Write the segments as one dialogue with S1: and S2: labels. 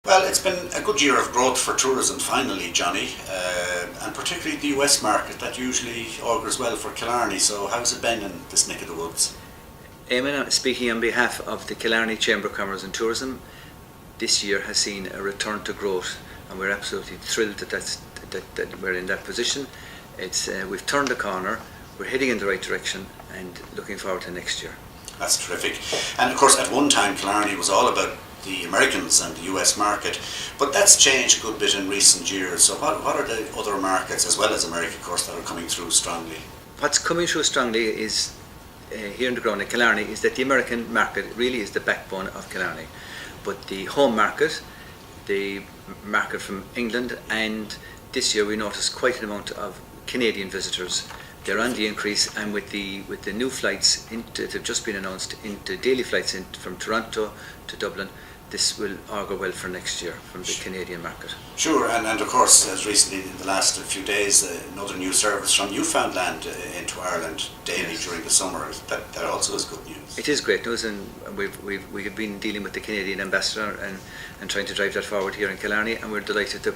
S1: Well, it's been a good year of growth for tourism finally, Johnny, and particularly the US market that usually augurs well for Killarney. So how's it been in this neck of the woods?
S2: Eamon, speaking on behalf of the Killarney Chamber of Commerce and Tourism, this year has seen a return to growth, and we're absolutely thrilled that we're in that position. We've turned the corner, we're heading in the right direction, and looking forward to next year.
S1: That's terrific. And of course, at one time, Killarney was all about the Americans and the US market, but that's changed a good bit in recent years. So what are the other markets, as well as America, of course, that are coming through strongly?
S2: What's coming through strongly is, here on the ground in Killarney, is that the American market really is the backbone of Killarney. But the home market, the market from England, and this year we noticed quite an amount of Canadian visitors. They're on the increase, and with the new flights that have just been announced into daily flights from Toronto to Dublin, this will augur well for next year from the Canadian market.
S1: Sure, and of course, as recently in the last few days, another new service from Newfoundland into Ireland daily during the summer. That also is good news.
S2: It is great news, and we have been dealing with the Canadian ambassador and trying to drive that forward here in Killarney, and we're delighted that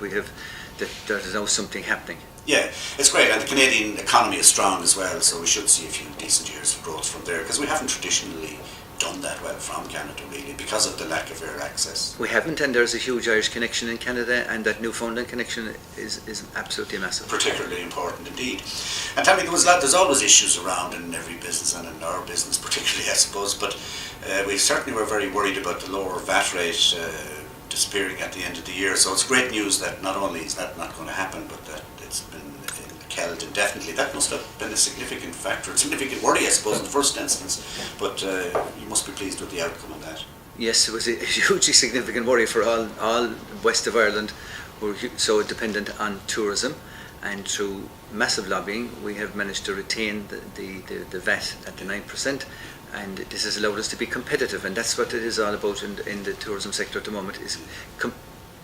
S2: there is now something happening.
S1: Yeah, it's great, and the Canadian economy is strong as well, so we should see a few decent years of growth from there, because we haven't traditionally done that well from Canada, really, because of the lack of air access.
S2: We haven't, and there's a huge Irish connection in Canada, and that Newfoundland connection is absolutely massive.
S1: Particularly important indeed. And tell me, there's always issues around in every business, and in our business particularly, I suppose, but we certainly were very worried about the lower VAT rate disappearing at the end of the year, so it's great news that not only is that not going to happen, but that it's been held indefinitely. That must have been a significant factor, a significant worry, I suppose, in the first instance, but you must be pleased with the outcome of that.
S2: Yes, it was a hugely significant worry for all west of Ireland who are so dependent on tourism, and through massive lobbying we have managed to retain the VAT at the 9%, and this has allowed us to be competitive, and that's what it is all about in the tourism sector at the moment, is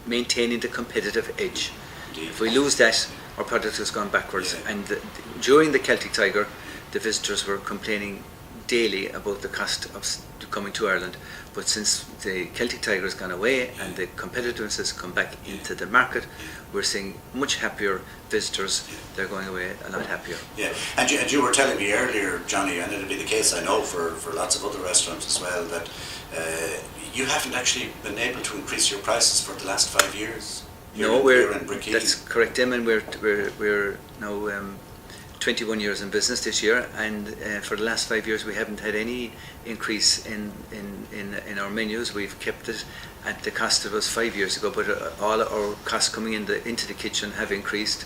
S2: maintaining the competitive edge.
S1: Indeed.
S2: If we lose that, our product has gone backwards. Yeah. And during the Celtic Tiger, the visitors were complaining daily about the cost of coming to Ireland. But since the Celtic Tiger has gone away and the competitiveness has come back into the market, we're seeing much happier visitors. They're going away a lot happier.
S1: Yeah, and you were telling me earlier, Johnny, and it'll be the case, I know, for lots of other restaurants as well, that you haven't actually been able to increase your prices for the last 5 years.
S2: No, that's correct, Tim, and we're now 21 years in business this year, and for the last 5 years we haven't had any increase in our menus. We've kept it at the cost of us 5 years ago, but all our costs coming into the kitchen have increased,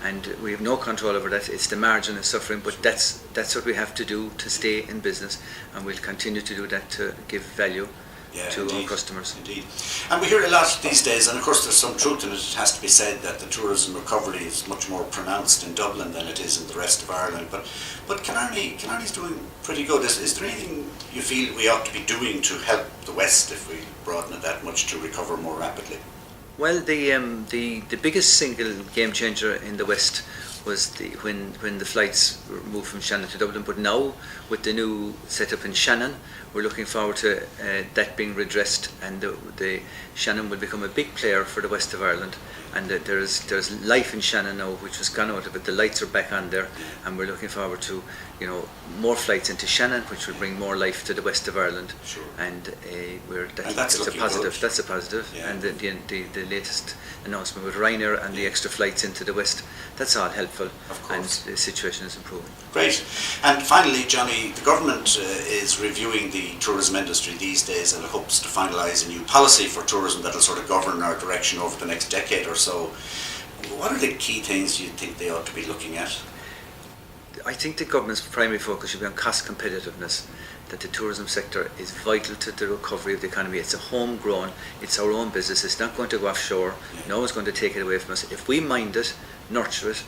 S2: and we have no control over that. It's the margin is suffering, but that's what we have to do to stay in business, and we'll continue to do that to give value to our customers.
S1: Indeed. And we hear a lot these days, and of course there's some truth in it, it has to be said, that the tourism recovery is much more pronounced in Dublin than it is in the rest of Ireland. But Killarney's doing pretty good. Is there anything you feel we ought to be doing to help the West, if we broaden it that much, to recover more rapidly?
S2: Well, the biggest single game changer in the West was when the flights were moved from Shannon to Dublin, but now with the new setup in Shannon, we're looking forward to that being redressed, and the Shannon will become a big player for the west of Ireland, and there's life in Shannon now, which was gone out of it. The lights are back on there, and we're looking forward to more flights into Shannon, which will bring more life to the west of Ireland.
S1: Sure.
S2: And
S1: that's
S2: a positive.
S1: Good.
S2: That's a positive. Yeah. And the latest announcement with Ryanair and the extra flights into the west, that's all helpful.
S1: Of course.
S2: And the situation is improving.
S1: Great. And finally, Johnny, the government is reviewing the tourism industry these days, and it hopes to finalise a new policy for tourism that will sort of govern our direction over the next decade or so. What are the key things you think they ought to be looking at?
S2: I think the government's primary focus should be on cost competitiveness, that the tourism sector is vital to the recovery of the economy. It's a homegrown, it's our own business, it's not going to go offshore, no one's going to take it away from us. If we mind it, nurture it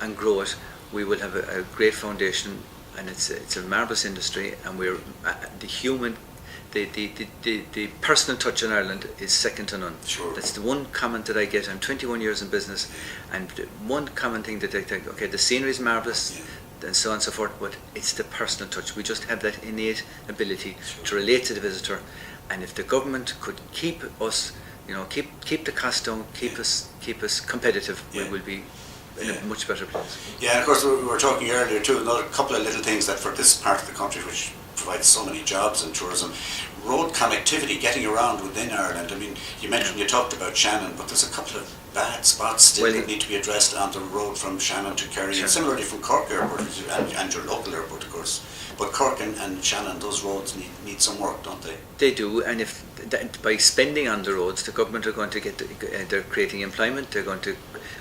S2: and grow it, we will have a great foundation, and it's a marvellous industry, and we're the personal touch in Ireland is second to none.
S1: Sure.
S2: That's the one comment that I get. I'm 21 years in business, and the one common thing that I think, okay, the scenery is marvellous, and so on and so forth, but it's the personal touch. We just have that innate ability to relate to the visitor, and if the government could keep us keep the cost down, keep us competitive.
S1: Yeah.
S2: We will be in a much better place.
S1: Yeah, and of course we were talking earlier too, another couple of little things that for this part of the country which provides so many jobs in tourism, road connectivity, getting around within Ireland. I mean, you talked about Shannon, but there's a couple of bad spots still that need to be addressed on the road from Shannon to Kerry, and similarly from Cork Airport, and your local airport of course. But Cork and Shannon, those roads need some work, don't they?
S2: They do, and if by spending on the roads, the government are going to they're creating employment, they're going to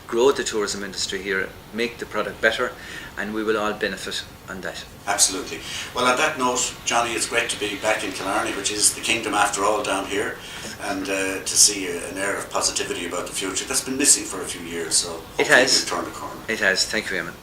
S2: grow the tourism industry here, make the product better, and we will all benefit on that.
S1: Absolutely. Well, on that note, Johnny, it's great to be back in Killarney, which is the kingdom after all down here, and to see an air of positivity about the future that's been missing for a few years. So
S2: it has.
S1: We've turned a corner.
S2: It has. Thank you, Eamon.